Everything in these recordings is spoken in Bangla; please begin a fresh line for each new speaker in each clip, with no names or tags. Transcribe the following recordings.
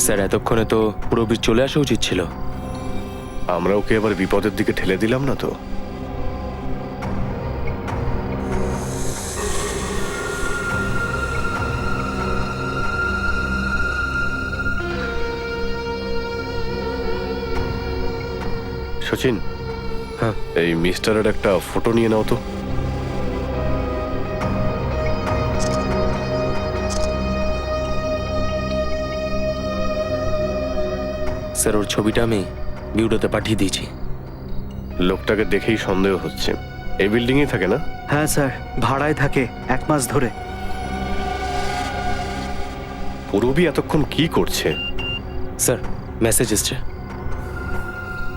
স্যার, এতক্ষণে তো পুরোপুরি চলে আসা উচিত ছিল।
আমরা ওকে এবার বিপদের দিকে ঠেলে দিলাম না তো? সচিন,
হ্যাঁ
এই মিস্টারের একটা ফটো নিয়ে নাও তো।
স্যার, ওর ছবিটা আমি বিউরোতে পাঠিয়ে দিয়েছি।
লোকটাকে দেখেই সন্দেহ হচ্ছে। এই বিল্ডিং এ থাকে না?
হ্যাঁ স্যার, ভাড়ায় থাকে 1 মাস ধরে।
পূরবী এতক্ষণ কি করছে?
স্যার, মেসেজ এসছে।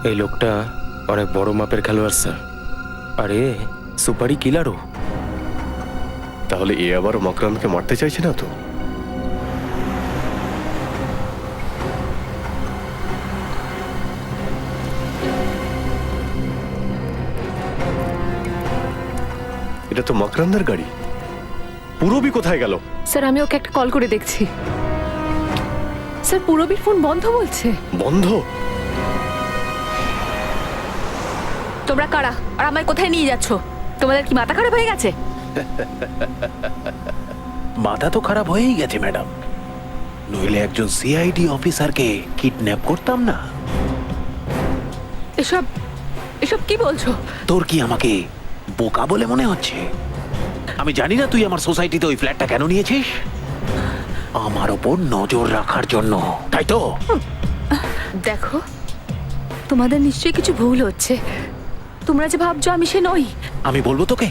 এই লোকটা অনেক বড় মাপের খেলোয়াড় স্যার। আরে সুপারি কিলারও।
তাহলে এ আবার মকরানকে মারতে চাইছে না তো? এটা তো মকরানদের গাড়ি। পূরবী কোথায় গেল?
স্যার, আমি ওকে একটা কল করে দেখছি। স্যার, পূরবীর ফোন বন্ধ বলছে।
বন্ধ?
তোমরা কারা আর আমায় কোথায় নিয়ে যাচ্ছ? তোমাদের কি মাথা খারাপ হয়ে গেছে?
মাথা তো খারাপ হয়েই গেছে ম্যাডাম, নইলে একজন সিআইডি অফিসারকে কিডন্যাপ করতাম না।
এসব এসব কি বলছো?
তোর কি আমাকে বোকা বলে মনে হচ্ছে? আমি জানি না তুই আমার সোসাইটিতে ওই ফ্ল্যাটটা কেন নিয়েছিস। আমার ওপর নজর রাখার জন্য, তাই তো?
দেখো, তোমাদের নিশ্চয়ই কিছু ভুল হচ্ছে। তোমরা যে ভাবছো আমি সে নই।
আমি বলবো তোকে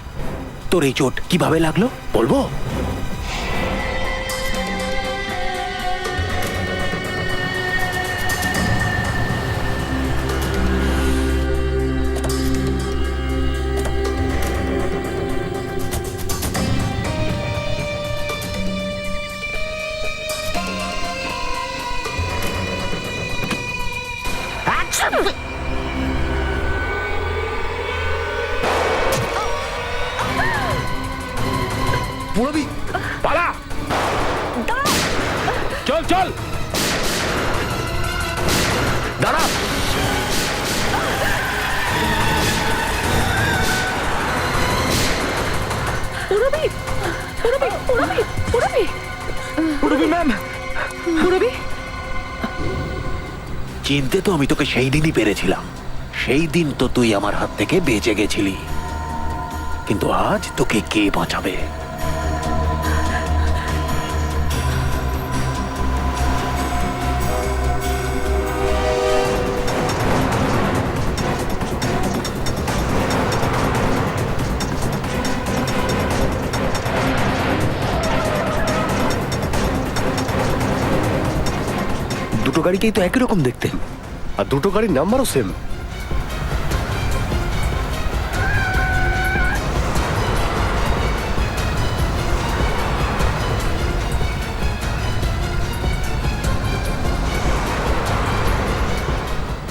তোর এই চোট কিভাবে লাগলো, বলবো?
পুরোবি পালা, চল চল, দাঁড়া।
পূরবী, পূরবী, পূরবী, পূরবী,
পূরবী ম্যাম,
পূরবী।
চিনতে তো আমি তোকে সেই দিনই পেরেছিলাম। সেই দিন তো তুই আমার হাত থেকে বেঁচে গেছিলি, কিন্তু আজ তোকে কে বাঁচাবে?
দুটো গাড়িকেই তো একই রকম দেখতে।
আর দুটো গাড়ির নাম্বারও সেম।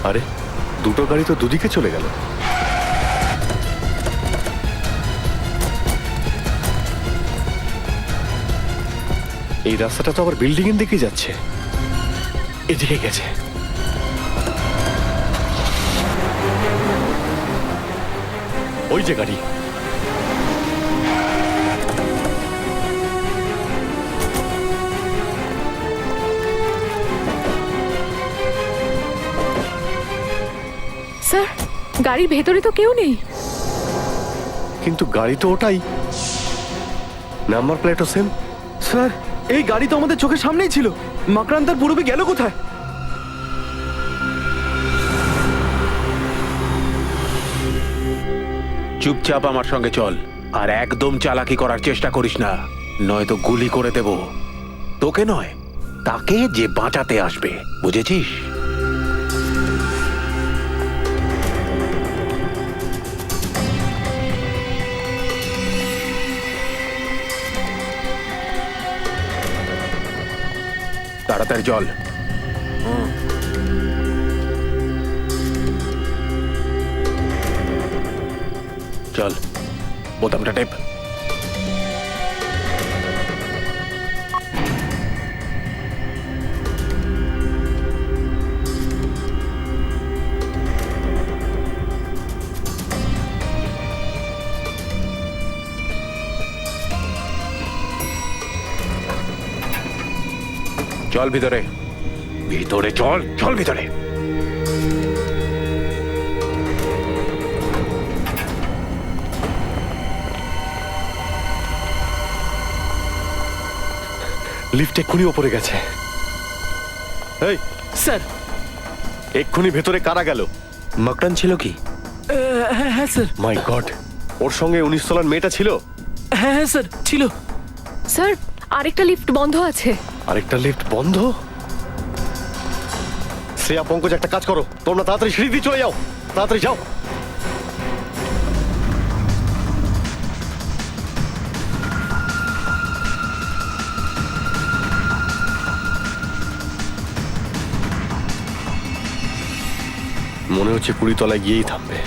আরে দুটো গাড়ি তো দুদিকে চলে গেল। এই রাস্তাটা তো আবার বিল্ডিং এর দিকে যাচ্ছে। এদিকে গেছে। ওই যে গাড়ি।
স্যার, গাড়ির ভেতরে তো কেউ নেই।
কিন্তু গাড়ি তো ওটাই, নাম্বার প্লেটও সেম।
স্যার এই গাড়ি তো আমাদের চোখের সামনেই ছিল। মকরান তার পূরবী গেল কোথায়?
চুপচাপ আমার সঙ্গে চল, আর একদম চালাকি করার চেষ্টা করিস না, নয়তো গুলি করে দেব। তোকে নয়, তাকে যে বাঁচাতে আসবে, বুঝেছিস? তাড়াতাড়ি চল। চল, বোতামটা টেপ। চল ভিতরে, ভিতরে চল, চল ভিতরে।
লিফট এক্ষুনি ওপরে গেছে। এই
স্যার।
এক্ষুনি ভেতরে কারা গেল?
মকরান ছিল কি?
হ্যাঁ হ্যাঁ স্যার।
মাই গড, ওর সঙ্গে 19 তলার মেয়েটা ছিল?
হ্যাঁ হ্যাঁ স্যার, ছিল।
স্যার, আরেকটা লিফট বন্ধ আছে।
আরেকটা লিফট বন্ধ? শ্রেয়া, পঙ্কজ, একটা কাজ করো, তোমরা তাড়াতাড়ি সিঁড়ি দিয়ে চলে যাও, তাড়াতাড়ি যাও। মনে হচ্ছে 20 তলায় গিয়েই থামবে।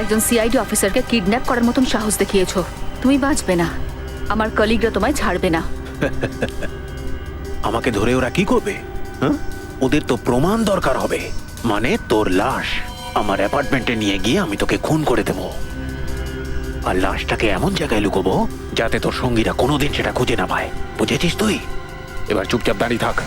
একজন সিআইডি অফিসারকে কিডন্যাপ করার মতন সাহস দেখিয়েছো। তুমি বাঁচবে না, আমার কলিগরা তোমায় ছাড়বে না।
আমাকে ধরে ওরা কি করবে? হ্যাঁ? ওদের তো প্রমাণ দরকার হবে। মানে তোর লাশ আমার অ্যাপার্টমেন্টে নিয়ে গিয়ে আমি তোকে খুন করে দেব, আর লাশটাকে এমন জায়গায় লুকোবো যাতে তোর সঙ্গীরা কোনোদিন সেটা খুঁজে না পায়। বুঝেছিস তুই? এবার চুপচাপ দাঁড়িয়ে থাক।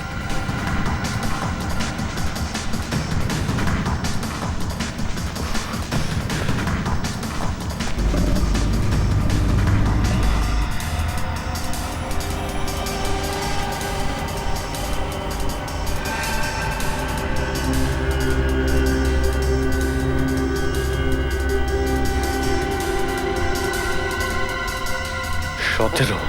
সতেরো।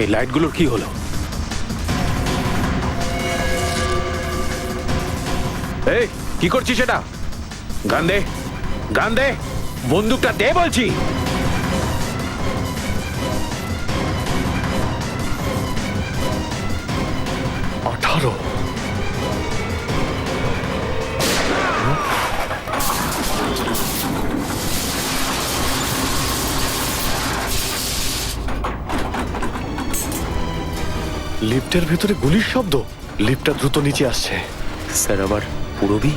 এই লাইটগুলোর কি হলো? এই কি করছিস এটা? গান দে, গান দে, বন্দুকটা দে বলছি।
18। লিফটের ভেতরে গুলির শব্দ। লিফটটা দ্রুত নিচে আসছে।
স্যার, আবার পুরবি?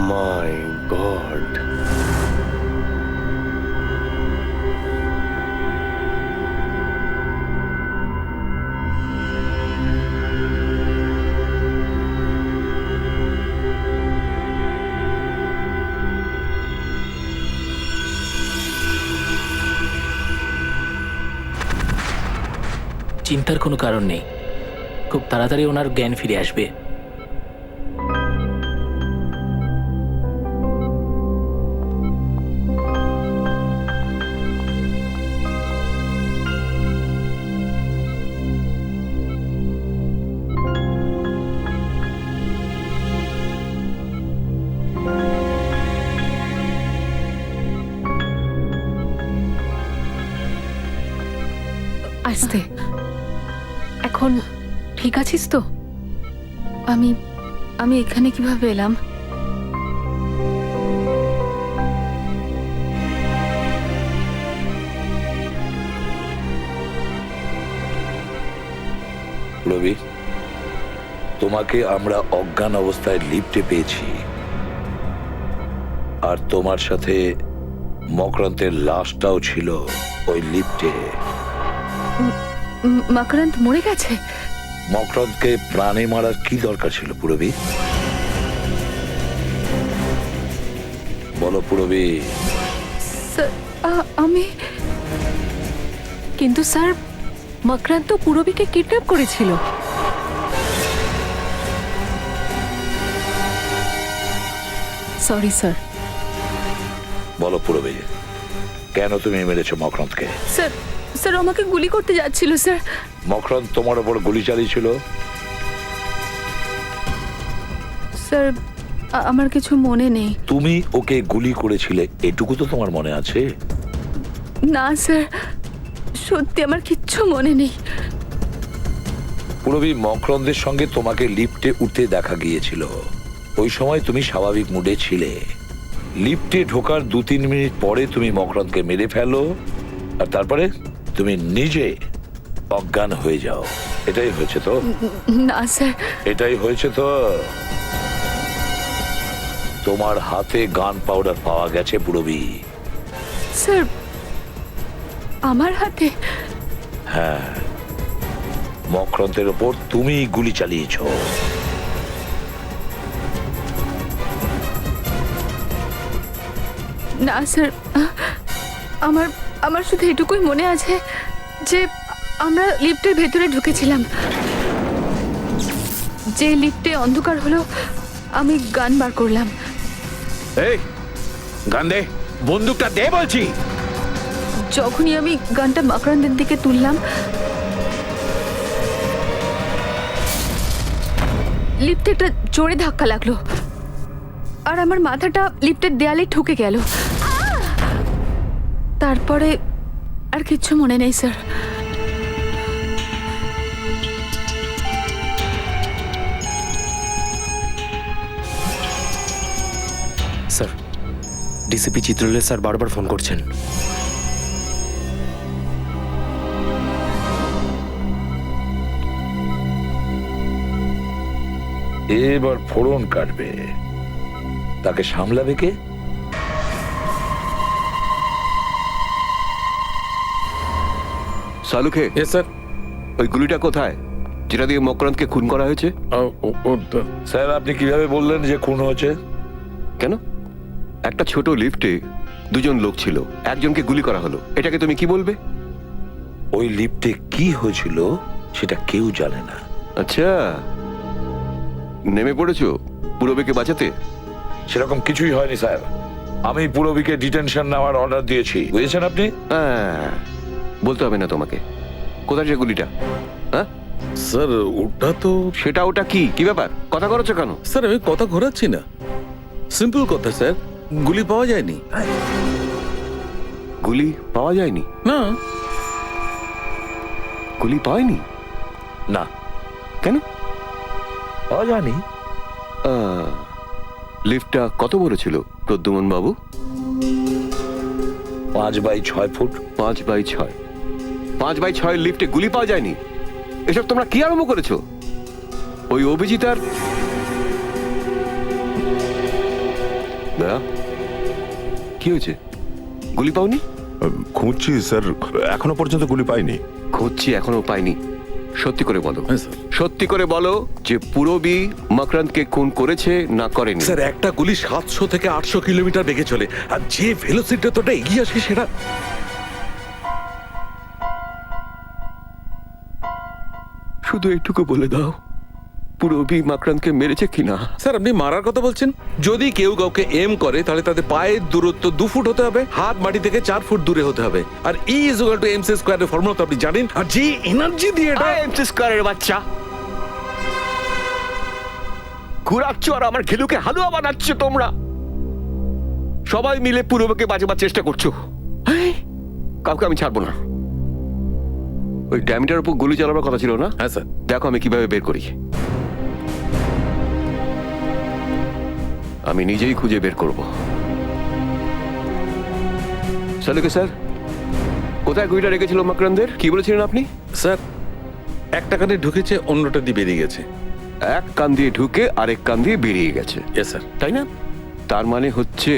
মাই গড।
চিন্তার কোনো কারণ নেই, খুব তাড়াতাড়ি ওনার জ্ঞান ফিরে আসবে।
আস্তে, এখন ঠিক আছিস তো? আমি আমি এখানে কিভাবে এলাম?
রবি, তোমাকে আমরা অজ্ঞান অবস্থায় লিফটে পেয়েছি, আর তোমার সাথে মকরান্তের লাশটাও ছিল ওই লিফটে।
মকরান্ত মরে গেছে?
মকরান্তকে প্রাণে মারার কি দরকার ছিল পুরবী? বলো পুরবী।
স্যার আমি
কিন্তু স্যার মকরান্ত পুরবীকে কিডন্যাপ করেছিল। Sorry sir.
বলো পুরবী, কেন তুমি মেরেছো মকরন্দকে?
স্যার স্যার আমাকে গুলি করতে যাচ্ছিল স্যার।
মকরন্দ তোমার ওপর গুলি চালিয়েছিল?
স্যার আমার কিছু মনে নেই।
তুমি ওকে গুলি করেছিলে এটুকু তো তোমার মনে আছে?
না স্যার, সত্যি আমার কিচ্ছু মনে নেই।
পুরবী, মকরন্দের সঙ্গে তোমাকে লিফটে উঠতে দেখা গিয়েছিল। ওই সময় তুমি স্বাভাবিক মুডে ছিলে। লিফটে ঢোকার 2-3 মিনিট পরে তুমি মকরন্দকে মেরে ফেলো, আর তারপরে তুমি নিজে অজ্ঞান হয়ে যাও। এটাই হয়েছে তো?
না স্যার।
এটাই হয়েছে তো? তোমার হাতে গান পাউডার পাওয়া গেছে পুরবী।
স্যার আমার হাতে?
হ্যাঁ, মকরন্দের ওপর তুমি গুলি চালিয়েছো।
না স্যার, আমার আমার শুধু এটুকুই মনে আছে যে আমরা লিফটের ভেতরে ঢুকেছিলাম। যে লিফটে অন্ধকার হলো আমি গান বার করলাম।
এই গান দে, বন্দুকটা দে বলছি।
যখনই আমি গানটা মকরন্দের দিকে তুললাম, লিফটে একটা জোরে ধাক্কা লাগলো আর আমার মাথাটা লিফটের দেয়ালে ঠুকে গেল। তারপরে আর কিচ্ছু মনে নেই স্যার।
স্যার, ডিসিপি চিত্রলেখ স্যার বারবার ফোন করছেন।
এবার ফোড়ন কাটবে, তাকে সামলাবে কে?
সালুকে,
স্যার।
ওই গুলিটা কোথায় যেটা দিয়ে মকরন্দকে খুন করা হয়েছে?
স্যার, আপনি কিভাবে বললেন যে খুন হয়েছে?
কেন? একটা ছোট লিফটে 2জন লোক ছিল, একজনকে গুলি করা হলো, এটাকে তুমি কি বলবে?
ওই লিফটে কি হয়েছিল সেটা কেউ জানে না।
আচ্ছা, নেমে পড়েছো পুরবীকে বাঁচাতে?
সেরকম কিছুই হয়নি স্যার। আমি পুরবীকে ডিটেনশন নেওয়ার অর্ডার দিয়েছি, বুঝেছেন আপনি?
হ্যাঁ, বলতে হবে না তোমাকে। কোথায় যে গুলিটা? হ্যাঁ
স্যার ওটা তো
সেটা ওটা কি কি ব্যাপার? কথা করছো কেন?
স্যার আমি কথা ঘোরাচ্ছি না, সিম্পল কথা স্যার, গুলি পাওয়া যায়নি।
গুলি পাওয়া যায়নি?
না।
গুলি পাওয়ায়নি?
না।
কেন?
পাওয়া যায়নি।
লিফটটা কত বড় ছিল প্রদ্যুমন বাবু?
5x6 foot.
5x6? 5x6 লিফটে গুলি পাওয়া যায়নি? এসব তোমরা কি আরম্ভ করেছো? ওই অভিজিতার দয়া, কি হয়েছে? গুলি পাওনি?
খুঁজছি স্যার, এখনো পর্যন্ত গুলি পাইনি।
খুঁজছি, এখনো পাইনি। সত্যি করে বলো,
হ্যাঁ, স্যার।
সত্যি করে বলো যে পুরবী মকরন্দকে খুন করেছে না করেনি?
স্যার, একটা গুলি 700 থেকে 800 কিলোমিটার বেগে চলে, আর যে ভেলোসিটি তোটা এগিয়ে আসে সেটা।
শুধু এইটুকু বলে দাও, পুরবী মকরন্দকে মেরেছে কিনা?
স্যার আপনি মারার কথা বলছেন? যদি কেউ কাউকে এম করে তাহলে তাদের পায়ের দূরত্ব 2 ফুট হতে হবে, হাত মাটি থেকে 4 ফুট দূরে হতে হবে, আর E is equal to MC স্কয়ারের ফর্মুলা তো আপনি জানেন। আর যে এনার্জি দিয়ে এটা
এমসি স্কয়ারের বাচ্চা ঘুরাচ্ছ আর আমার ঘিলুকে হালুয়া বানাচ্ছ তোমরা। সবাই মিলে পুরবীকে বাঁচাবার চেষ্টা করছো। কাউকে আমি ছাড়বো না। ওই ড্যামটার উপর গুলি চালাবার কথা ছিল না?
হ্যাঁ স্যার।
দেখো আমি কিভাবে বের করি। আমি নিজেই খুঁজে বের করব। সালুকে স্যার, কোথায় গুলিটা রেখেছিল মকরন্দের? কি বলেছিলেন আপনি?
স্যার, একটা কানে ঢুকেছে, অন্যটা দিয়ে বেরিয়ে গেছে।
এক কান দিয়ে ঢুকে আরেক কান দিয়ে বেরিয়ে গেছে,
ইয়েস স্যার।
তাই না? তার মানে হচ্ছে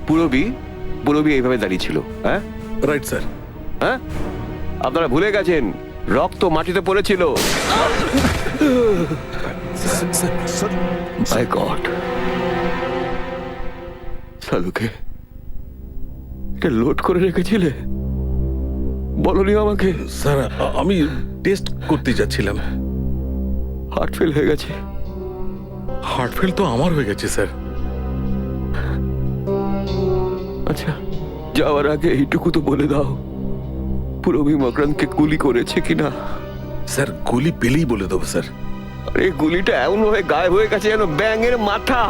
পুরবী এইভাবে দাঁড়িয়ে ছিল। হ্যাঁ
রাইট স্যার।
হ্যাঁ, আপনারা ভুলে গেছেন রক্ত মাটিতে পড়েছিল। মাই গড, সালুকে এটা লোড করে রেখেছিলে, বলনি আমাকে?
স্যার আমি টেস্ট করতে যাচ্ছিলাম।
হার্ট ফেল হয়ে গেছে।
হার্ট ফেল তো আমার হয়ে গেছে স্যার।
আচ্ছা, যাওয়ার আগে এইটুকু তো বলে দাও, পুরবী মকরানকে গুলি করেছে কিনা?
স্যার গুলি পেলেই বলে দেবো স্যার।
আরে গুলিটা এমন ভাবে গায়েব হয়ে গেছে যেন ব্যাঙের মাথা।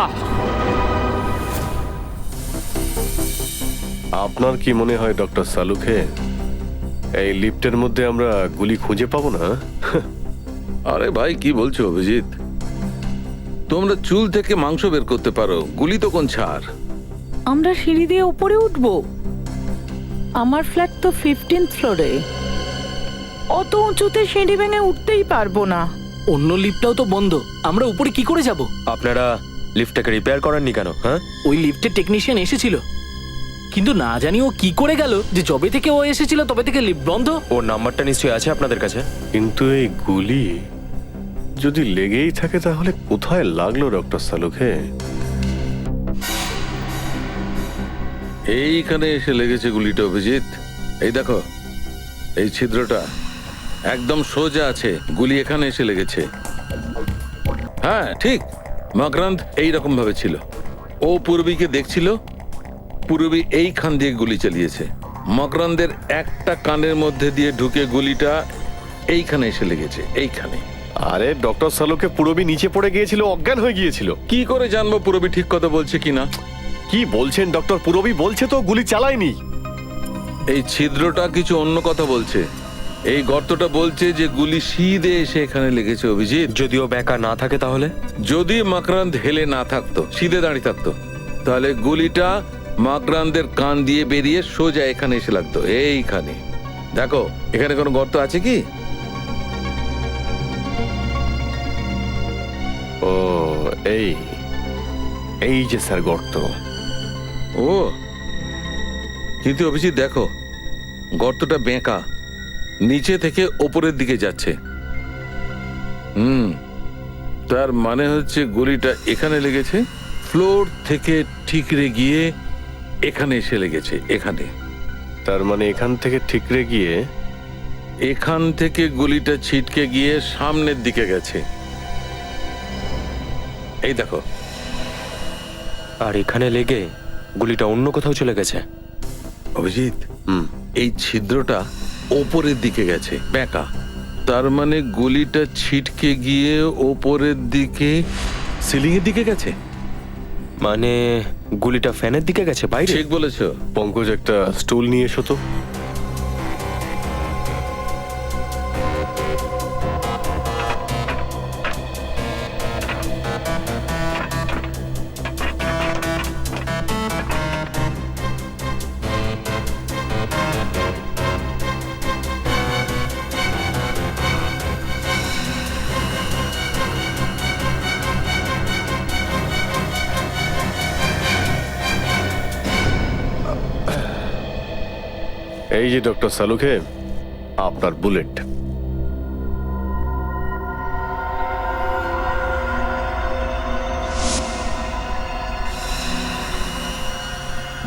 আপনার কি মনে হয় ডক্টর সালুখে, এই লিফটের মধ্যে আমরা গুলি খুঁজে পাবো না?
আরে ভাই কি বলছো অভিজিৎ, তোমরা চুল থেকে মাংস বের করতে পারো, গুলি তো কোন ছাড়।
আমরা সিঁড়ি দিয়ে উপরে উঠবো? আমার ফ্ল্যাট তো 15th ফ্লোরে, অত উঁচুতে সিঁড়ি ভেঙে উঠতেই পারবো না।
অন্য লিফটটাও তো বন্ধ, আমরা উপরে কি করে যাব?
আপনারা লিফটটাকে রিপেয়ার করাননি কেন? হ্যাঁ,
ওই লিফটের টেকনিশিয়ান এসেছিল, কিন্তু না জানি ও কি করে গেল যে যবে থেকে ও এসেছিল তবে থেকে লিফট বন্ধ।
ওর নাম্বারটা নিশ্চয়ই আছে আপনাদের কাছে।
কিন্তু এই গুলি যদি লেগেই থাকে তাহলে কোথায় লাগলো ডক্টর সালুখে?
এইখানে এসে লেগেছে গুলিটা অভিজিৎ। এই দেখো, এই ছিদ্রটা একদম সোজা আছে, গুলি এখানে এসে লেগেছে। হ্যাঁ ঠিক, মকরান্ত এইরকম ভাবে ছিল, ও পূর্বীকে দেখছিল, পূর্বী এইখান দিয়ে গুলি চালিয়েছে। মকরান্দের একটা কানের মধ্যে দিয়ে ঢুকে গুলিটা এইখানে এসে লেগেছে, এইখানে।
আরে ডক্টর সালুখে পুরবী নিচে পড়ে গিয়েছিল, অজ্ঞান হয়ে গিয়েছিল।
কি করে জানবো পূর্বী ঠিক কথা বলছে কিনা?
কি বলছেন ডক্টর? পুরবী বলছে তো গুলি চালায়নি।
এই ছিদ্রটা কিছু অন্য কথা বলছে, এই গর্তটা বলছে যে গুলি সিধে এসে এখানে লেগেছে অভিজিৎ।
যদিও ব্যাকা না থাকে তাহলে?
যদি মকরান্দ হেলে না থাকতো, সিধে দাঁড়িয়ে থাকতো, তাহলে গুলিটা মকরান্দের কান দিয়ে বেরিয়ে সোজা এখানে এসে লাগতো, এইখানে। দেখো এখানে কোনো গর্ত আছে কি?
ও এই এই যে স্যার গর্ত।
ও কিন্তু অভিজিৎ দেখো, গর্তটা বেঁকা, নিচে থেকে ওপরের দিকে যাচ্ছে। তার মানে হচ্ছে গুলিটা এখানে লেগেছে, ফ্লোর থেকে ঠিকরে গিয়ে এখানে এসে লেগেছে, এখানে।
তার মানে এখান থেকে ঠিকরে গিয়ে
এখান থেকে গুলিটা ছিটকে গিয়ে সামনের দিকে গেছে, এই দেখো।
আর এখানে লেগে গুলিটা অন্য কোথাও চলে গেছে।
অভিজিৎ, এই ছিদ্রটা ওপরের দিকে গেছে, বেঁকা, তার মানে গুলিটা ছিটকে গিয়ে ওপরের দিকে সিলিং এর দিকে গেছে।
মানে গুলিটা ফ্যানের দিকে গেছে, বাইরে?
ঠিক বলেছো।
পঙ্কজ একটা স্টুল নিয়ে এসো তো। এই যে ডক্টর সালুখে, আপনার বুলেট।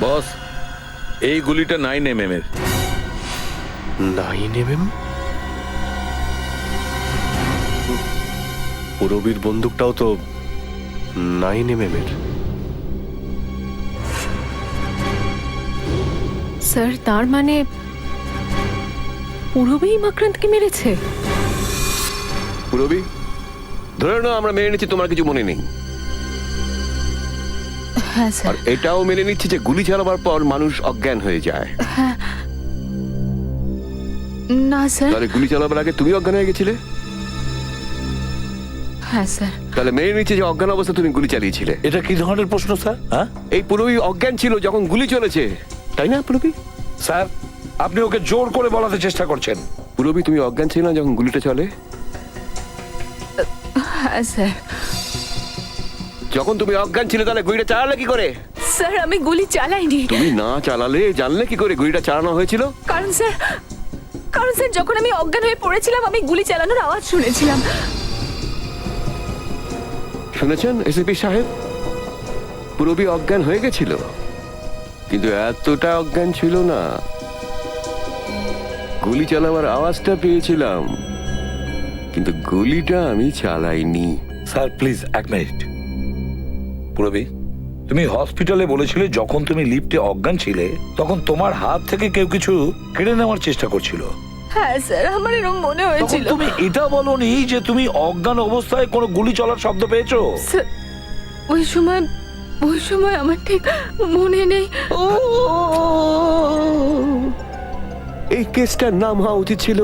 বস, এই গুলিটা 9mm এর।
9mm? পুরবীর বন্দুকটাও তো 9mm এর।
স্যার তার মানে পুরবী মকরান্তকে মেরেছে?
পুরবী, ধরে নাও আমরা মেনে নিচ্ছি তোমার কিছু মনে নেই,
হ্যাঁ
আর
স্যার।
এটাও মেনে নিচ্ছি যে গুলি চালাবার পর মানুষ অজ্ঞান হয়ে যায়।
না স্যার।
তাহলে গুলি চালাবার আগে তুমি অজ্ঞান হয়ে গেছিলে?
হ্যাঁ স্যার।
তাহলে মেনে নিচ্ছি যে অজ্ঞান অবস্থা তুমি গুলি চালিয়েছিলে।
এটা কি ধরনের প্রশ্ন স্যার? হ্যাঁ
এই পুরবী অজ্ঞান ছিল যখন গুলি চলেছে, তাই না পুরবী?
স্যার, আপনি ওকে জোর করে বলাতে চেষ্টা করছেন।
পুরবী তুমি অজ্ঞান ছিল না যখন গুলিটা চলে?
হ্যাঁ স্যার।
যখন তুমি অজ্ঞান ছিলে তাহলে গুলিটা চালালে কি করে?
স্যার আমি গুলি চালাইনি।
তুমি না চালালে জানলে কি করে গুলিটা চালানো হয়েছিল?
কারণ স্যার যখন আমি অজ্ঞান হয়ে পড়েছিলাম আমি গুলি চালানোর আওয়াজ শুনেছিলাম।
শুনেছেন এসিপি সাহেব, পুরবী অজ্ঞান হয়ে গেছিল, কিন্তু এতটা অজ্ঞান ছিল না। গুলি চালাবার আওয়াজটা পেয়েছিলাম, কিন্তু গুলিটা আমি চালাইনি।
স্যার প্লিজ এক মিনিট। পুরবি, তুমি হসপিটালে বলেছিলে যখন তুমি লিফটে অজ্ঞান ছিলে তখন তোমার হাত থেকে কেউ কিছু কেড়ে নেওয়ার চেষ্টা করছিল।
হ্যাঁ স্যার, আমার এরকম মনে
তখন
হয়েছিল।
তুমি এটা বলনি যে তুমি অজ্ঞান অবস্থায় কোনো গুলি চলার শব্দ পেয়েছো?
স্যার, ওই সময় আমার ঠিক মনে নেই।
এই কেসটার নাম হওয়া উচিত ছিল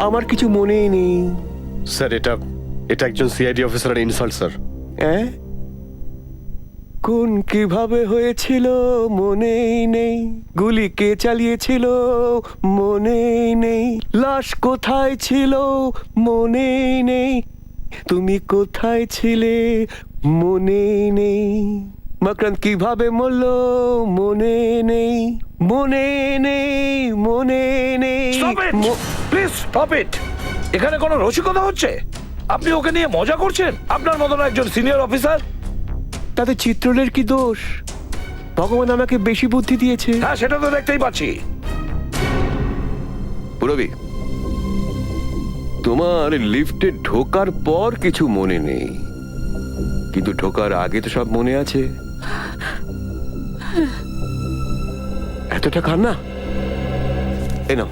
আমার কিছু মনেই নেই।
স্যার এটা একজন সিআইডি অফিসারের ইনসাল্ট স্যার।
হ্যাঁ, কোন কিভাবে হয়েছিল মনেই নেই, গুলি কে চালিয়েছিল মনেই নেই, লাশ কোথায় ছিল মনেই নেই, তুমি কোথায় ছিলে মনেই নেই, মকরন্দ কিভাবে মরল মনে নেই, মনে নেই, মনে নেই।
Please stop it. এখানে কোনো রসিকতা হচ্ছে? আপনি ওকে নিয়ে মজা করছেন? আপনার মতন একজন সিনিয়র অফিসার।
তাতে চিত্রলের কি দোষ? ভগবান আমাকে বেশি বুদ্ধি দিয়েছে।
হ্যাঁ, সেটা তো দেখতেই পাচ্ছি।
পুরবি, তোমার লিফটে ঢোকার পর কিছু মনে নেই, কিন্তু ঢোকার আগে তো সব মনে আছে। এতটা কান্না? এ নাও।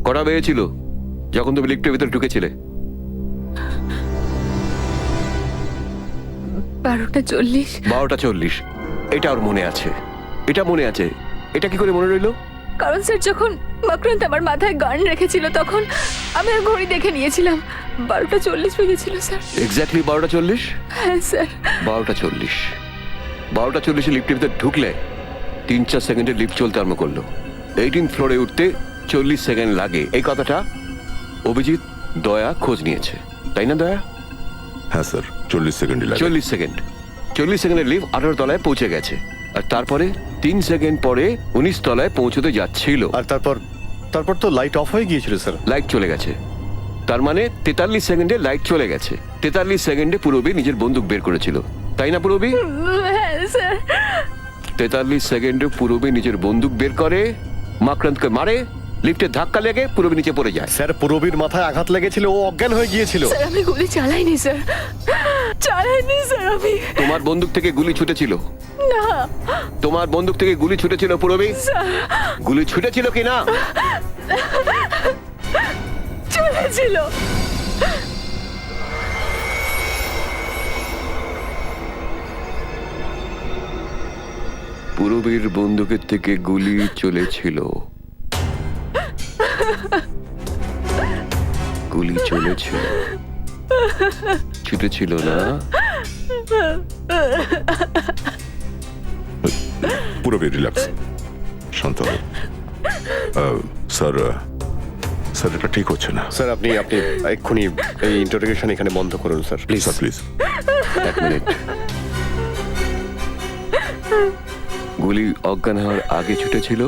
কটা বেজেছিল যখন তুমি লিফটের ভিতরে ঢুকেছিলে?
12:40।
12:40। এটা ওর মনে আছে, এটা মনে আছে। এটা কি করে মনে রইলো?
কারণ স্যার, যখন মকরন্দ আমার মাথায় গান রেখেছিল তখন আমি আর ঘড়ি দেখে নিয়েছিলাম। 12:40 বেজেছিল স্যার।
এক্স্যাক্টলি 12:40?
হ্যাঁ স্যার।
12:40। 12:40 লিফটের ভিতরে ঢুকলে 3-4 সেকেন্ডে লিফট চলতে আরম্ভ করলো। 18 ফ্লোরে উঠতে 40 সেকেন্ড লাগে। এই কথাটা অভিজিৎ, দয়া খোঁজ নিয়েছে, তাই না দয়া?
হ্যাঁ স্যার, 40 সেকেন্ডই লাগে।
40 সেকেন্ড। 40 সেকেন্ডের লিফট 18 তলায় পৌঁছে গেছে, আর তারপরে 3 সেকেন্ড পরে 19 তলায় পৌঁছতে যাচ্ছিল।
আর তারপর তো লাইট অফ হয়ে গিয়েছিল স্যার।
লাইট চলে গেছে, তার মানে 43 সেকেন্ডে লাইট চলে গেছে। 43 সেকেন্ডে পুরবী নিজের বন্দুক বের করেছিল, তাই না পুরবী?
হ্যাঁ স্যার।
43 সেকেন্ডে পুরবী নিজের বন্দুক বের করে, মকরন্দকে মারে, লিফটে ধাক্কা লেগে পুরবী নিচে পড়ে যায়।
স্যার, পুরবীর মাথায় আঘাত লেগেছিল, ও অজ্ঞান হয়ে গিয়েছিল।
স্যার, আমি গুলি চালাইনি স্যার, চালাইনি স্যার আমি।
তোমার বন্দুক থেকে গুলি ছুটেছিল?
না।
তোমার বন্দুক থেকে গুলি ছুটেছিল পুরবী? গুলি ছুটেছিল কি না?
চলেছিল।
পুরবীর বন্দুকের থেকে গুলি চলেছিল। গুলি চলেছিল, ছুটেছিল না।
পুরোপুরি রিল্যাক্স, শান্ত হও। স্যার এটা ঠিক হচ্ছে না।
স্যার, আপনি এক্ষুনি এই ইন্টারোগেশন এখানে বন্ধ করুন স্যার, প্লিজ।
Sir please.
এক মিনিট। গুলি অজ্ঞান হওয়ার আগে ছুটেছিল?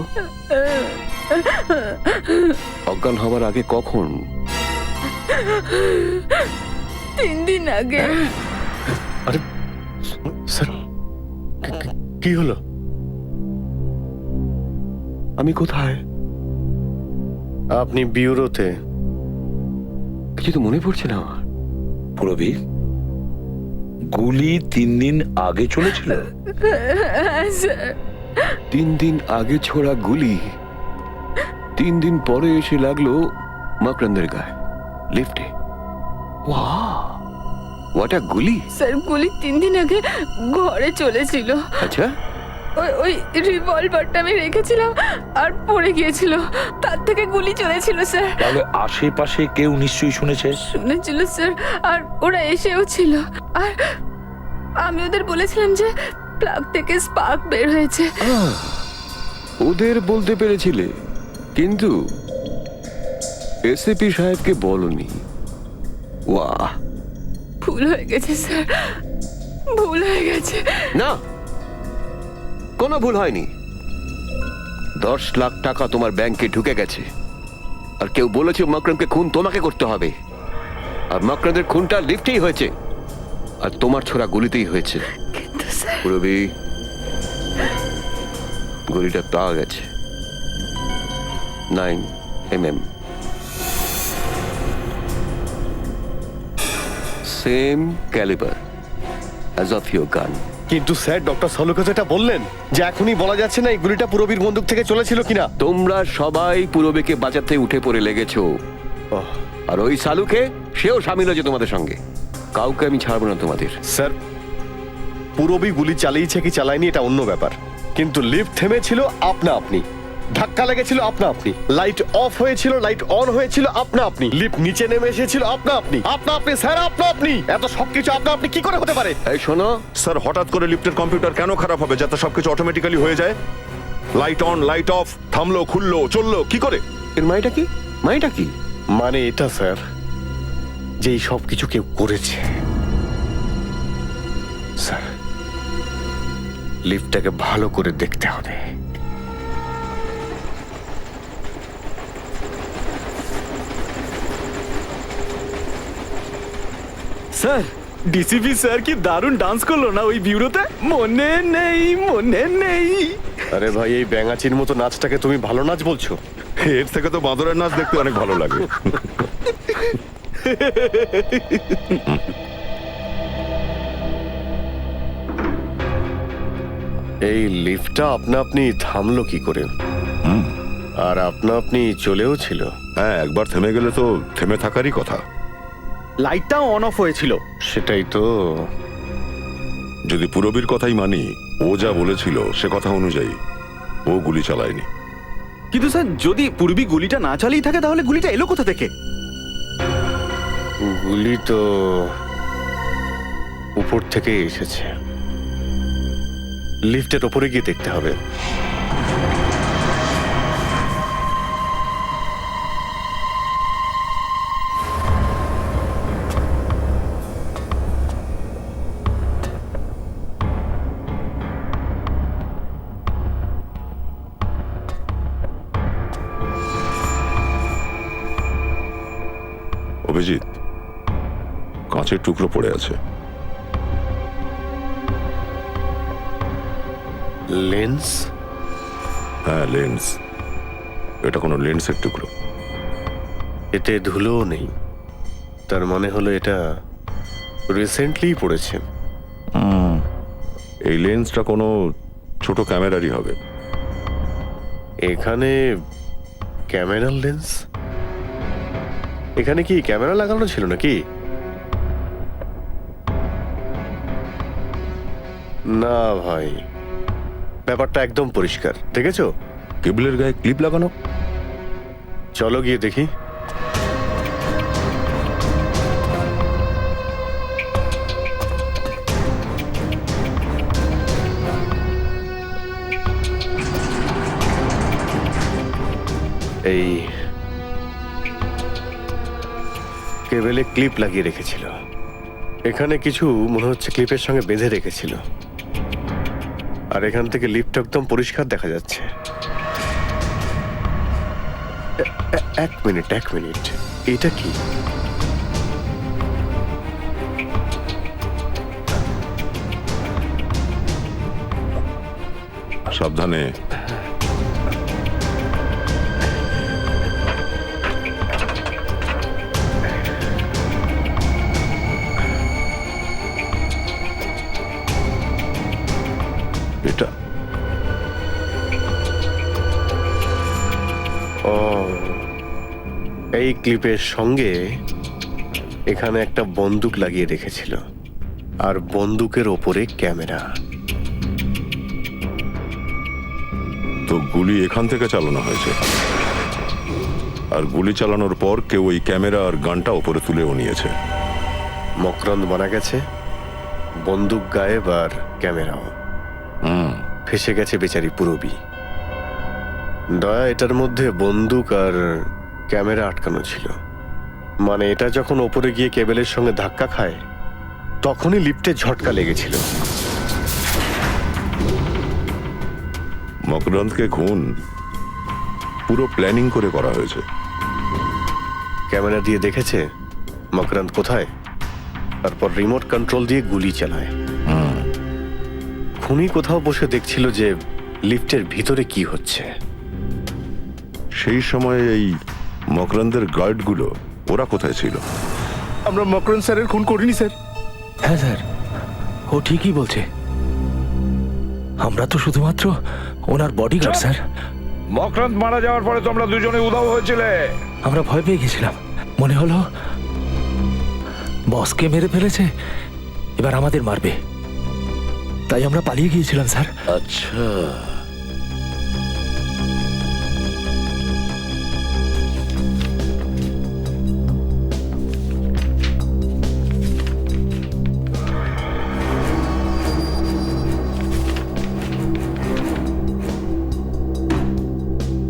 অজ্ঞান হওয়ার আগে কখন?
3 দিন আগে।
আরে স্যার, কি হলো?
আমি কোথায়?
আপনি বিউরোতে।
কিছু তো মনে পড়ছে না আমার।
পুরবি, গুলি 3 দিন আগে চলেছিল?
হ্যাঁ স্যার।
3 দিন আগে ছোড়া গুলি 3 দিন পরে এসে লাগলো মকরন্দের গায়ে, লিফটে। হোয়াট আ গুলি!
স্যার, গুলি 3 দিন আগে ঘরে চলেছিল।
আচ্ছা,
ওই রিভলভারটা আমি রেখেছিলাম আর পড়ে গিয়েছিল, তার থেকে গুলি চলেছিল স্যার।
তাহলে আশেপাশে কেউ নিশ্চয়ই শুনেছে?
শুনেছিল স্যার, আর ওরা এসেও ছিল। আর আমি ওদের বলেছিলাম যে প্লাগ থেকে স্পার্ক বের হয়েছে।
ওদের বলতে পেরেছিলে, কিন্তু এসএপি সাহেবকে বলনি। ওয়াহ,
ভুল হয়ে গেছে স্যার, ভুল হয়ে গেছে।
না, কোনো ভুল হয়নি। 10 লাখ টাকা তোমার ব্যাংকে ঢুকে গেছে, আর কেউ বলেছে মকরন্দকে খুন তোমাকে করতে হবে, আর মকরন্দের খুনটা লিফটেই হয়েছে। আর তোমার ছোড়া গুলিতেই হয়েছে।
কিন্তু স্যার
পুরবি, গুলিটা পাওয়া গেছে 9mm, same calibre as of your গান।
কিন্তু স্যার ডক্টর সালুকা যেটা বললেন যে এখনই বলা যাচ্ছে না এই গুলিটা পুরবীর বন্দুক থেকে চলেছিল কিনা।
তোমরা সবাই পুরবীকে বাঁচাতে উঠে পড়ে লেগেছো, আর ওই সালুকে সেও সামিল হয়েছে তোমাদের সঙ্গে। কাউকে আমি ছাড়বো না তোমাদের।
স্যার পুরবী গুলি চালিয়েছে কি চালায়নি এটা অন্য ব্যাপার, কিন্তু লিফট থেমেছিল আপনা আপনি, ধাক্কা লেগেছিল আপনা আপনি, লাইট অফ হয়েছিল লাইট অন হয়েছিল আপনা আপনি, লিফট নিচে নেমে এসেছিল আপনা আপনি, আপনা আপনি স্যার আপনা আপনি। এত সবকিছু আপনা আপনি কি করে হতে পারে?
এই শোনো,
স্যার হঠাৎ করে লিফটের কম্পিউটার কেন খারাপ হবে যাতে সবকিছু অটোমেটিক্যালি হয়ে যায়? লাইট অন লাইট অফ, থামলো খুললো চললো কি করে?
এর মাইটা কি? মাইটা কি?
মানে এটা স্যার যে এই সব কিছু কেউ করেছে। স্যার লিফটটাকে ভালো করে দেখতে হবে।
স্যার ডিসিপি স্যার কি দারুণ ডান্স করলো না ওই বিউরোতে? মনে নেই মনে নেই।
আরে ভাই এই ব্যাঙাচির মতো নাচটাকে তুমি ভালো নাচ বলছো?
এর থেকে তো বাঁদরের নাচ দেখতে অনেক ভালো লাগে।
এই লিফটটা আপনা আপনি থামলো কি করে? আর আপনা আপনি চলেও ছিল?
হ্যাঁ একবার থেমে গেলে তো থেমে থাকারই কথা।
লাইটটাও অন অফ হয়েছিল।
সেটাই তো।
যদি পুরবীর কথাই মানি, ও যা বলেছিল সে কথা অনুযায়ী ও গুলি চালায়নি।
কিন্তু স্যার যদি পূর্বী গুলিটা না চালিয়ে থাকে তাহলে গুলিটা এলো কোথা থেকে?
গুলি তো উপর থেকে এসেছে, লিফটের ওপরে গিয়ে দেখতে হবে।
অভিজিৎ, কাঁচের টুকরো পড়ে আছে।
লেন্স?
হ্যাঁ লেন্স, এটা কোনো লেন্সের টুকরো।
এতে ধুলোও নেই, তার মানে হলো এটা রিসেন্টলি পড়েছে।
এই লেন্সটা কোনো ছোট ক্যামেরারই হবে।
এখানে ক্যামেরার লেন্স? এখানে কি ক্যামেরা লাগানো ছিল নাকি? না ভাই, ব্যাপারটা একদম পরিষ্কার, দেখেছো?
কেবলের গায়ে ক্লিপ লাগানো।
চলো গিয়ে দেখি। এই কেবলে ক্লিপ লাগিয়ে রেখেছিল, এখানে কিছু মনে হচ্ছে ক্লিপের সঙ্গে বেঁধে রেখেছিল, আর এখান থেকে লিফট একদম পরিষ্কার দেখা যাচ্ছে। এক মিনিট এটা কি?
সাবধানে। এটা
এই ক্লিপের সঙ্গে এখানে একটা বন্দুক লাগিয়ে রেখেছিল, আর বন্দুকের ওপরে ক্যামেরা।
তো গুলি এখান থেকে চালানো হয়েছে, আর গুলি চালানোর পর কেউ ওই ক্যামেরা আর গানটা ওপরে তুলেও নিয়েছে।
মকরন্দ মারা গেছে, বন্দুক গায়েব আর ক্যামেরাও। ফেসে গেছে বেচারি পুরবী। দয়া, এটার মধ্যে বন্দুক আর ক্যামেরা আটকানো ছিল, মানে এটা যখন ওপরে গিয়ে কেবলের সঙ্গে ধাক্কা খায় তখনই লিফটে ঝটকা লেগেছিল।
মকরন্দকে খুন পুরো প্ল্যানিং করে করা হয়েছে।
ক্যামেরা দিয়ে দেখেছে মকরন্দ কোথায়? তারপর রিমোট কন্ট্রোল দিয়ে গুলি চালায়। খুনি কোথাও বসে দেখছিল যে লিফটের ভিতরে কি হচ্ছে।
সেই সময় এই মকরানদের গার্ডগুলো ওরা কোথায় ছিল?
আমরা মকরন স্যারের খুন করিনি স্যার।
হ্যাঁ স্যার, ও ঠিকই বলছে। আমরা তো শুধুমাত্র ওনার বডিগার্ড স্যার।
মকরান্ত মারা যাওয়ার পরে তোমরা দুজনে উধাও হয়েছিলে।
আমরা ভয় পেয়ে গেছিলাম, মনে হলো বসকে মেরে ফেলেছে, এবার আমাদের মারবে, তাই আমরা পালিয়ে গিয়েছিলাম স্যার।
আচ্ছা,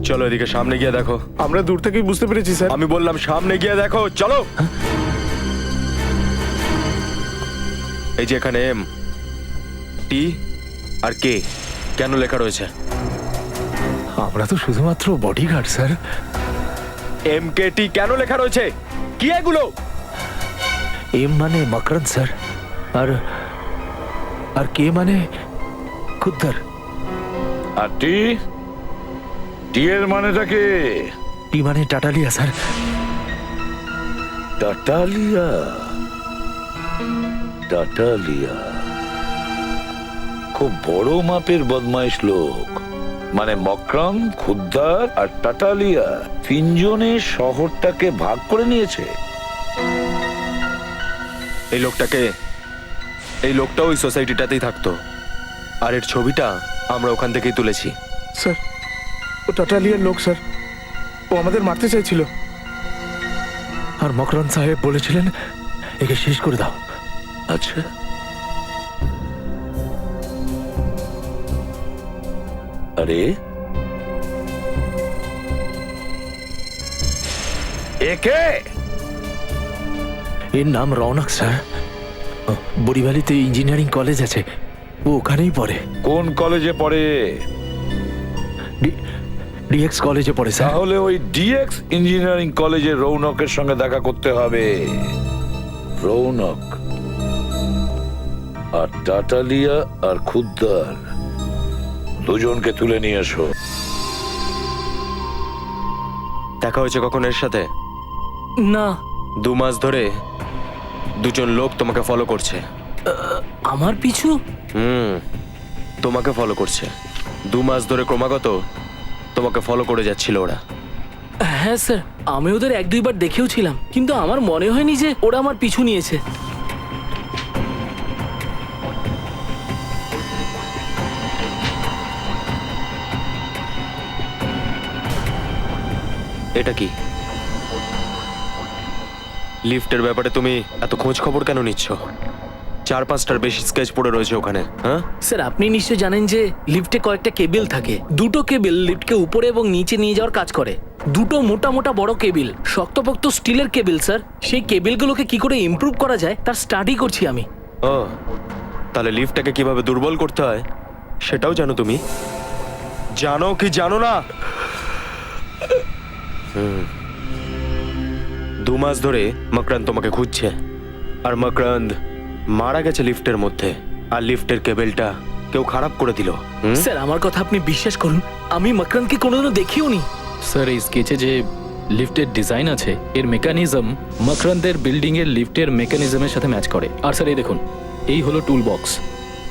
চলো এদিকে সামনে গিয়ে দেখো।
আমরা দূর থেকেই বুঝতে পেরেছি স্যার।
আমি বললাম সামনে গিয়ে দেখো, চলো। এই যে এখানে এম টি আর কে কেন লেখা রয়েছে?
আমরা তো শুধুমাত্র বডিগার্ড স্যার।
এম কে টি কেন লেখা রয়েছে? কি এগুলো?
এম মানে মকরন্দ স্যার, আর আর কে মানে খুদ্দার।
আর টি টি এর মানেটা কি?
টি মানে টাটালিয়া স্যার।
টাটালিয়া, টাটালিয়া খুব বড় মাপের বদমাইশ লোক। মানে মকরাম, খুদ্দার আর টাটালিয়া তিনজনে শহরটাকে ভাগ করে নিয়েছে।
এই লোকটা ওই সোসাইটিটাতেই থাকতো, আর এর ছবিটা আমরা ওখান থেকেই তুলেছি।
স্যার, ও টাটালিয়ার লোক স্যার। ও আমাদের মারতে চাইছিল।
আর মকরন্দ সাহেব বলেছিলেন একে শেষ করে দাও।
আচ্ছা, আরে একে?
এর নাম রৌনক স্যার। বড়িভালিতে ইঞ্জিনিয়ারিং কলেজ আছে, ও ওখানেই পড়ে।
কোন কলেজে পড়ে?
ডিএক্স কলেজে পড়ে স্যার।
তাহলে ওই ডিএক্স ইঞ্জিনিয়ারিং কলেজে রৌনকের সঙ্গে দেখা করতে হবে। রৌনক আর টাটালিয়া আর খুদ্দার দুজনকে তুলে নিয়ে এসো।
দেখা হয়েছে কখন এর সাথে?
না।
2 মাস ধরে দুজন লোক তোমাকে ফলো করছে।
আমার পিছু?
তোমাকে ফলো করছে 2 মাস ধরে, ক্রমাগত তোমাকে ফলো করে যাচ্ছিল ওরা।
হ্যাঁ স্যার, আমি ওদের 1-2 বার দেখেও ছিলাম, কিন্তু আমার মনে হয়নি যে ওরা আমার পিছু নিয়েছে।
এটা কি? লিফটের ব্যাপারে তুমি এত খোঁজ খবর কেন নিচ্ছ? 4-5টার বেশি স্কেচ পড়ে রয়েছে ওখানে। হ্যাঁ
স্যার, আপনি নিশ্চয় জানেন যে লিফটে কয়েকটা কেবিল থাকে। 2টো কেবিল লিফটকে উপরে এবং নিচে নিয়ে যাওয়ার কাজ করে। 2টো মোটা মোটা বড় কেবিল, শক্তপোক্ত স্টিলের কেবিল স্যার। সেই কেবিলগুলোকে কি করে ইমপ্রুভ করা যায় তার স্টাডি করছি আমি।
ও, তাহলে লিফটটাকে কিভাবে দুর্বল করতে হয় সেটাও জানো তুমি? জানো কি জানো না? 2 মাস ধরে মকরান্দ তোমাকে খুঁজছে, আর মকরান্দ মারা গেছে লিফটের মধ্যে, আর লিফটের কেবলটা কেউ খারাপ করে দিল।
স্যার, আমার কথা আপনি বিশ্বাস করুন, আমি মকরান্দকে কোনোদিনও দেখিও নি।
স্যার, এই স্কেচে যে লিফটের ডিজাইন আছে, এর মেকানিজম মকরান্দের বিল্ডিং এর লিফটের মেকানিজমের সাথে ম্যাচ করে। আর স্যার, এই দেখুন, এই হলো টুল বক্স।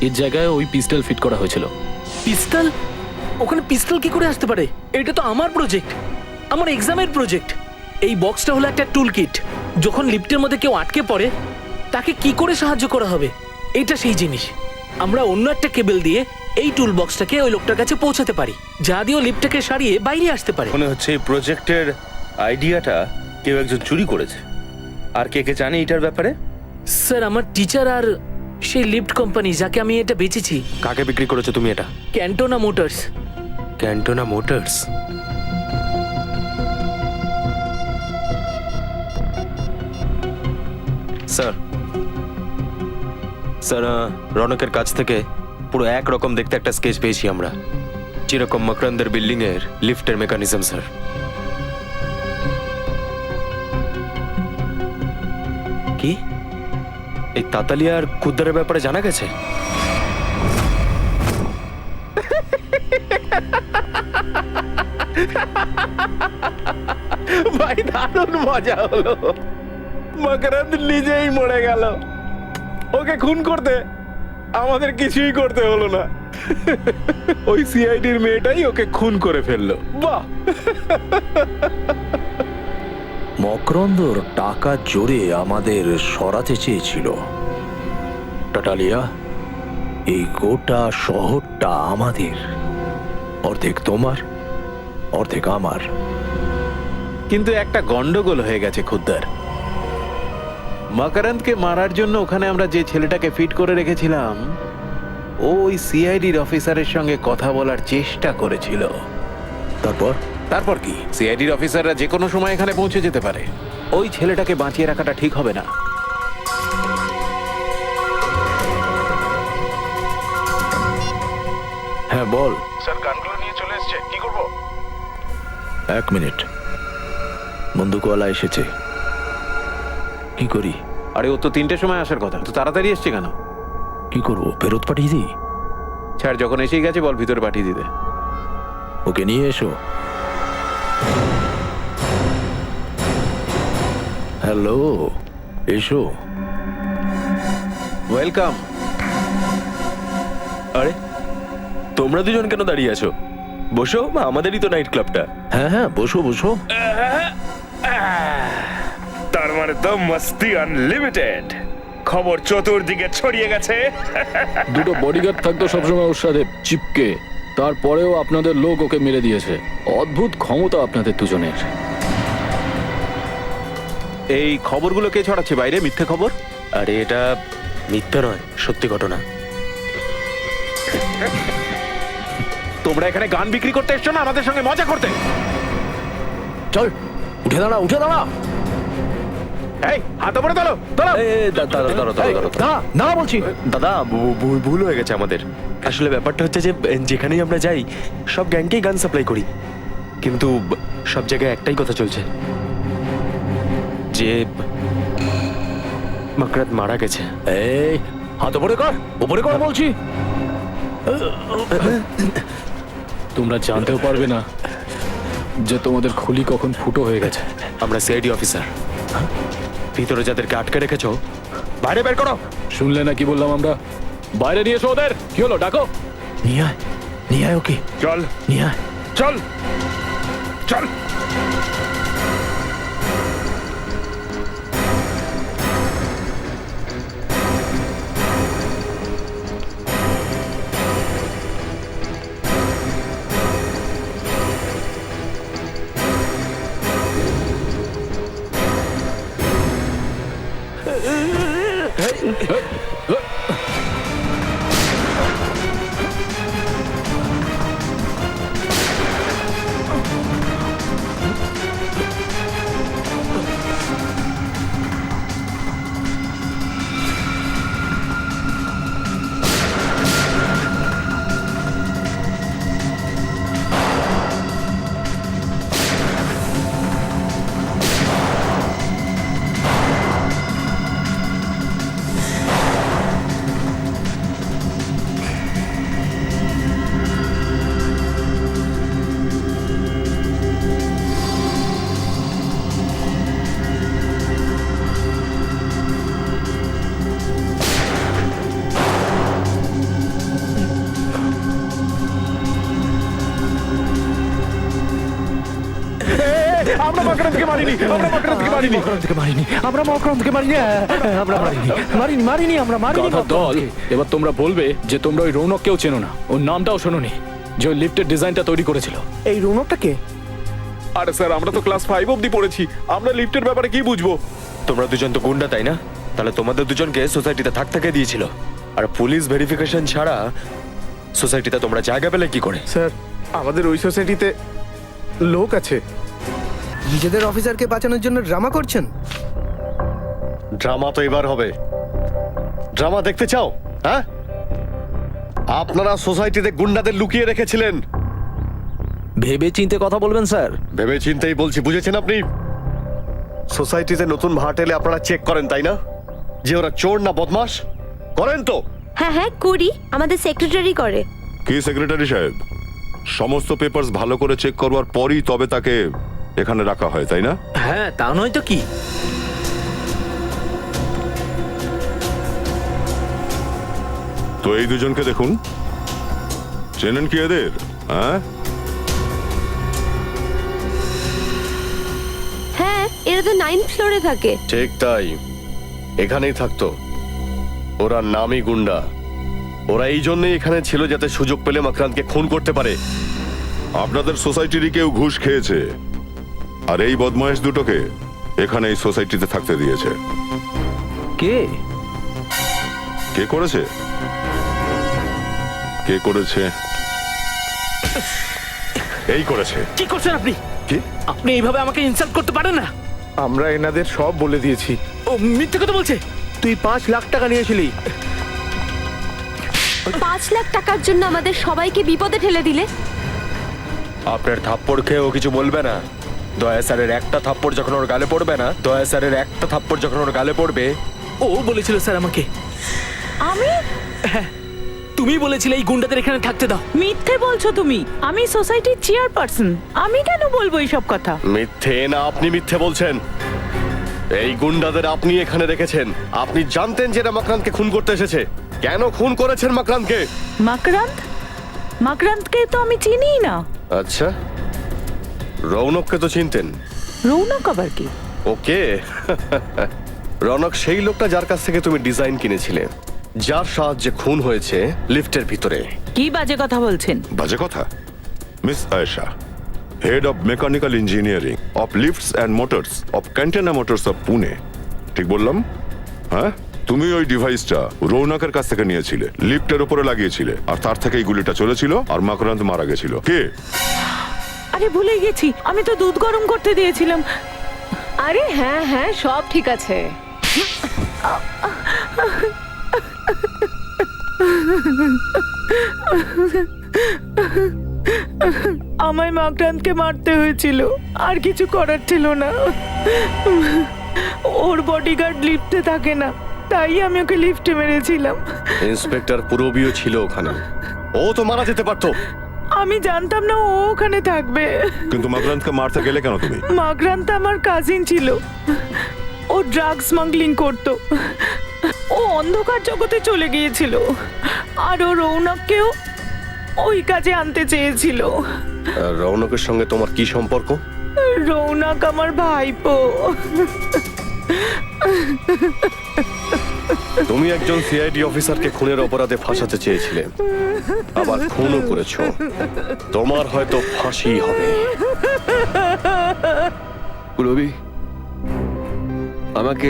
এর জায়গায় ওই পিস্টল ফিট করা হয়েছিল।
পিস্তল? ওখানে পিস্তল কি করে আসতে পারে? এটা তো আমার প্রজেক্ট, আমার এক্সামের প্রজেক্ট। এই বক্সটা হলো একটা টুল কিট। যখন লিফটের মধ্যে কেউ আটকে পড়ে তাকে কি করে সাহায্য করা হবে, এটা সেই জিনিস। আমরা অন্য একটা কেবল দিয়ে এই টুল বক্সটাকে ওই লোকটার কাছে পৌঁছাতে পারি, যা দিয়ে লিফটটাকে সারিয়ে বাইরে আসতে পারে।
মনে হচ্ছে এই প্রজেক্টের আইডিয়াটা কেউ একজন চুরি করেছে। আর কে কে জানে এটার ব্যাপারে?
স্যার, আমার টিচার আর সেই লিফট কোম্পানি যাকে আমি এটা বেচেছি।
কাকে বিক্রি করেছো তুমি এটা?
Cantona Motors.
Cantona Motors? Sir, রনকের কাছ থেকে পুরো একরকম দেখতে একটা স্কেচ পেয়েছি আমরা, যেরকম মকরান্দের বিল্ডিং এর লিফটের মেকানিজম। স্যার, কি এই তাতালিয়া আর খুদ্দারের ব্যাপারে জানা গেছে?
ভাই দারুণ মজা হলো। মকরন্দ নিজেই মরে গেল। ওকে খুন করতে আমাদের কিছুই করতে হলো না। ওই সিআইডির মেয়েটাই ওকে খুন করে ফেললো। বাহ!
মকরন্দর টাকা জোরে আমাদের সরাতে চেয়েছিল। টাটালিয়া, এই গোটা শহরটা আমাদের, অর্ধেক তোমার অর্ধেক আমার।
কিন্তু একটা গন্ডগোল হয়ে গেছে খুদ্দার। মকরন্দকে মারার জন্য ওখানে আমরা যে ছেলেটাকে ফিট করে রেখেছিলাম, ওই সিআইডির অফিসারের সঙ্গে কথা বলার চেষ্টা করেছিল। তারপর কি? সিআইডির অফিসাররা যে কোনো সময় এখানে পৌঁছে যেতে পারে। ওই ছেলেটাকে বাঁচিয়ে রাখাটা ঠিক হবে না।
হ্যাঁ বল।
স্যার গানগুলো নিয়ে চলে এসেছে, কি করব?
1 মিনিট, বন্দুকওয়ালা এসেছে। কি করি?
আরে ও তো 3টের সময় আসার কথা, তো তাড়াতাড়ি এসছে কেন?
কি করব, ফেরত পাঠিয়ে দিই?
ছাড়, যখন এসেই গেছে বল ভিতরে পাঠিয়ে দিতে।
ওকে নিয়ে এসো। হ্যালো, এসো।
ওয়েলকাম।
আরে তোমরা দুজন কেন দাঁড়িয়ে আছো? বসো, আমাদেরই তো নাইট ক্লাবটা।
হ্যাঁ হ্যাঁ, বসো বসো।
তার মানে তো মস্তি আনলিমিটেড। খবর চতুর্দিকে ছড়িয়ে গেছে।
দুটো বডিগার্ড থাকতো সবসময় ওর সাথে চিপকে, তারপরেও আপনাদের লোক ওকে মেরে দিয়েছে। অদ্ভুত ক্ষমতা আপনাদের দুজনের।
এই খবরগুলো কে ছড়াচ্ছে বাইরে? মিথ্যে খবর?
আরে এটা মিথ্যা নয়, সত্যি ঘটনা।
তোমরা এখানে গান বিক্রি করতে এসছো না আমাদের সঙ্গে মজা করতে?
চল, উঠে দাঁড়া, উঠে দাঁড়া।
এই হাত উপরে তোলো, তোলো।
না বলছি।
দাদা, ভুল হয়ে গেছে আমাদের। আসলে ব্যাপারটা হচ্ছে যে যেখানেই আমরা যাই সব গ্যাংকেই গান সাপ্লাই করি, কিন্তু সব জায়গায় একটাই কথা চলছে যে মকরন্দ মারা গেছে।
এই হাত উপরে কর, উপরে কর বলছি।
তোমরা জানতেও পারবে না যে তোমাদের খুলি কখন ফুটো হয়ে গেছে।
আমরা সিআইডি অফিসার। ভিতরে যাদেরকে আটকে রেখেছো বাইরে বের করো।
শুনলে না কি বললাম আমরা? বাইরে নিয়ে এসো ওদের। কি হলো, ডাকো।
নিয়ে আয় ওকে।
চল
নিয়ে আয়।
চল চল।
আমরা মকরন্দকে মারিনি, আমরা মকরন্দকে মারিনি,
মকরন্দকে মারিনি, আমরা মকরন্দকে মারিনি, আমরা মারিনি, আমরা মারিনি
গাধার দল। এবার তোমরা বলবে যে তোমরা ওই রৌনককেও চেনো না, ওর নামটাও শোনোনি, যে ওই লিফটের ডিজাইনটা তৈরি করেছিল।
এই রৌনকটা কে?
আরে স্যার, আমরা তো ক্লাস 5 অবধি পড়েছি, আমরা লিফটের ব্যাপারে কি বুঝবো?
তোমরা দুজন তো গুন্ডা, তাই না? তাহলে তোমাদের দুজনকে সোসাইটিতে থাকতে দিয়েছিল, আর পুলিশ ভেরিফিকেশন ছাড়া সোসাইটিতে তোমরা জায়গা পেলে কি করে?
স্যার, আমাদের ওই সোসাইটিতে লোক আছে।
নিজেদের অফিসারকে বাঁচানোর জন্য ড্রামা করছেন।
ড্রামা তো এবার হবে। ড্রামা দেখতে চাও? হ্যাঁ, আপনারা সোসাইটিতে গুন্ডাদের লুকিয়ে রেখেছিলেন।
ভেবে চিন্তে কথা বলবেন স্যার।
ভেবে চিন্তেই বলছি, বুঝেছেন আপনি? সোসাইটিতে নতুন ভাড়াট এলে আপনারা চেক করেন, তাই না? যে ওরা চোর না বদমাস? করেন তো?
হ্যাঁ হ্যাঁ করি, আমাদের সেক্রেটারি করে।
কি সেক্রেটারি সাহেব, সমস্ত পেপারস ভালো করে চেক করবার পরই তবে তাকে এখানে রাখা হয়, তাই না?
হ্যাঁ, তা নয় তো কি।
তো এই দুজনকে দেখুন, চেনেন কি এদের? হ্যাঁ,
হ্যাঁ, এরা তো 9th ফ্লোরে থাকে।
ঠিক তাই, এখানেই থাকতো। ওরা নামি গুন্ডা। ওরা এই জন্যই এখানে ছিল যাতে সুযোগ পেলে মাকরানকে খুন করতে পারে।
আপনাদের সোসাইটিরই কেউ ঘুষ খেয়েছে, আর এই বদমাইশ দুটোকে এখানে এই সোসাইটিতে থাকতে দিয়েছে।
কে?
কে করেছে? কে করেছে? এই করেছে।
কি করছেন আপনি?
কি?
আপনি এইভাবে আমাকে ইনসাল্ট করতে পারেন না।
আমরা এনাদের সব বলে দিয়েছি।
ও মিথ্যে কথা বলছে।
তুই 5 লাখ টাকা নিয়েছিলি।
5 লাখ টাকার জন্য আমাদের সবাইকে বিপদে ঠেলে দিলে।
আপনার থাপ্পড় খেয়ে ও কিছু বলবে না। দয়া স্যারের একটা থাপ্পড় যখন ওর গালে পড়বে না, দয়া স্যারের একটা থাপ্পড় যখন ওর গালে পড়বে।
ও বলেছিল স্যার আমাকে।
আমি?
হ্যাঁ, তুমি বলেছিলে এই গুন্ডাদের এখানে থাকতে দাও।
মিথ্যে বলছো তুমি। আমি সোসাইটির চেয়ারপারসন, আমি কেন বলবো এইসব কথা?
মিথ্যে না, আপনি মিথ্যে বলছেন। এই গুন্ডাদের আপনি এখানে রেখেছেন। আপনি জানতেন যে এরা মাকরানকে খুন করতে এসেছে। কেন খুন করেছেন মাকরানকে?
মাকরান্ত? মাকরান্তকে তো আমি চিনি না।
আচ্ছা, রৌনককে তো চিনতেন।
রৌনক আবার কি?
ওকে। রৌনক সেই লোকটা যার কাছ থেকে তুমি ডিজাইন কিনেছিলে, যার সাহায্যে খুন হয়েছে লিফটের ভিতরে।
কি বাজে কথা বলছেন?
বাজে কথা? Miss Ayesha, head of mechanical engineering of lifts and motors of container motors of Pune, ঠিক বললাম? হ্যাঁ, তুমি ওই ডিভাইসটা রৌনকের কাছ থেকে নিয়েছিলে, লিফটের উপরে লাগিয়েছিলে, আর তার থেকে এই গুলিটা চলেছিল, আর মাকরান্ত মারা গেছিল। কে?
আরে ভুলে গেছি, আমি তো দুধ গরম করতে দিয়েছিলাম।
আরে হ্যাঁ হ্যাঁ, সব ঠিক আছে।
আমায় মাকরান্তকে মারতে হয়েছিল, আর কিছু করার ছিল না। ওর বডিগার্ড লিফটে থাকে না, তাই আমি ওকে লিফটে মেরেছিলাম।
ইন্সপেক্টর পুরবিও ছিল ওখানে, ও তো মারা যেতে পারতো।
আমি জানতাম না ও ওখানে থাকবে।
কিন্তু মাকরান্তকে মারতে গেলে কেন তুমি?
মাকরান্ত আমার কাজিন ছিল, ও ড্রাগ স্মাগলিং করতো। ও অন্ধকার জগতে চলে গিয়েছিল, আর ও রৌনককেও ওই কাজে আনতে চেয়েছিল।
আর রৌনকের সঙ্গে তোমার কি সম্পর্ক?
রৌনক আমার ভাইপো।
তুমি একজন সিআইডি অফিসারকে খুনের অপরাধে ফাঁসাতে চেয়েছিলে, আবার খুনও করেছো। তোমার হয়তো ফাঁসি হবে।
রবি, আমাকে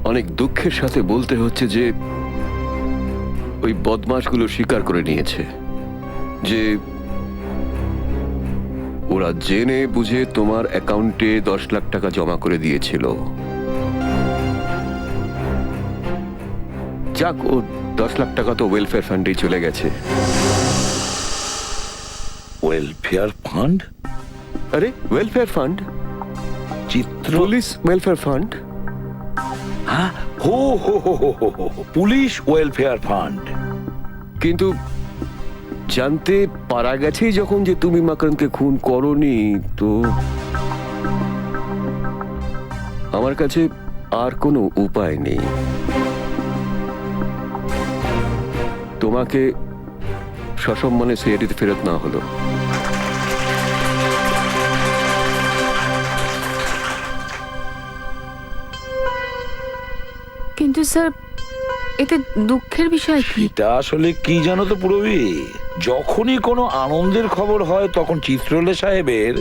অনেক দুঃখের সাথে বলতে হচ্ছে যে ওই বদমাশগুলো স্বীকার করে নিয়েছে যে ওরা জেনে বুঝে তোমার অ্যাকাউন্টে 10 লাখ টাকা জমা করে দিয়েছিল। যাক, ও 10 লাখ টাকা তো ওয়েলফেয়ার ফান্ডেই চলে গেছে।
Welfare fund?
আরে ওয়েলফেয়ার ফান্ড,
চিত্র
পুলিশ ওয়েলফেয়ার ফান্ড।
হ্যাঁ, হো হো হো হো হো হো, পুলিশ ওয়েলফেয়ার ফান্ড।
কিন্তু জানতে পারা গেছে যখন যে তুমি মাকরানকে খুন করনি, তো আমার কাছে আর কোনো উপায় নেই। তোমাকে সসম্মানে সিআইডিতে ফেরত না হলো।
কিন্তু স্যার, এতে দুঃখের বিষয় কি?
এটা আসলে কি জানো তো পুরবি, যখনই কোনো আনন্দের খবর হয় তখন চিত্রলে সাহেবের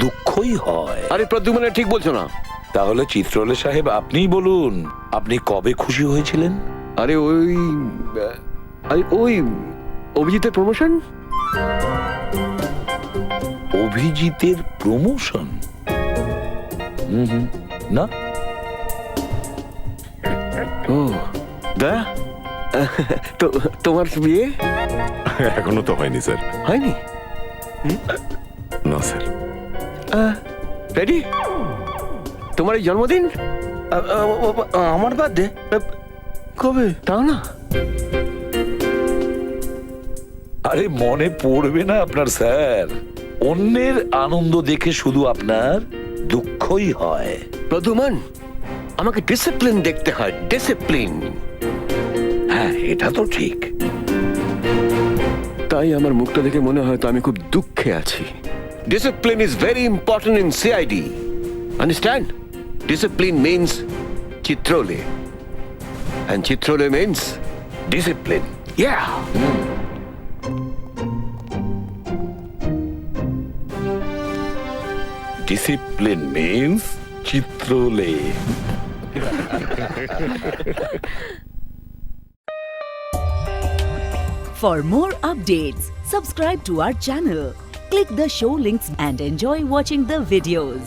দুঃখই হয়।
আরে প্রদ্যুম্ন, ঠিক বলছো না?
তাহলে চিত্রলে সাহেব আপনিই বলুন, আপনি কবে খুশি হয়েছিলেন?
আরে ওই অভিজিতের প্রমোশন।
অভিজিতের প্রমোশন? না।
ও দা, তো তোমার বিয়ে
এখনো তো হয়নি স্যার।
হয়নি?
না স্যার।
রেডি? তোমার এই জন্মদিন? আমার বার্থডে কবে তাও না?
আরে মনে পড়বে না আপনার স্যার? অন্যের আনন্দ দেখে শুধু আপনার দুঃখই হয়।
প্রদ্যুমান, আমাকে ডিসিপ্লিন দেখতে হয়, ডিসিপ্লিন।
হ্যাঁ, এটা তো ঠিক।
তাই আমার মুখটা দেখে মনে হয় তো আমি খুব দুঃখে আছি। Discipline is very important in CID, understand? Discipline means চিত্রলে, and চিত্রলে means
discipline.
yeah.
Discipline means চিত্রলে।
For more updates, subscribe to our channel, click the show links and enjoy watching the videos.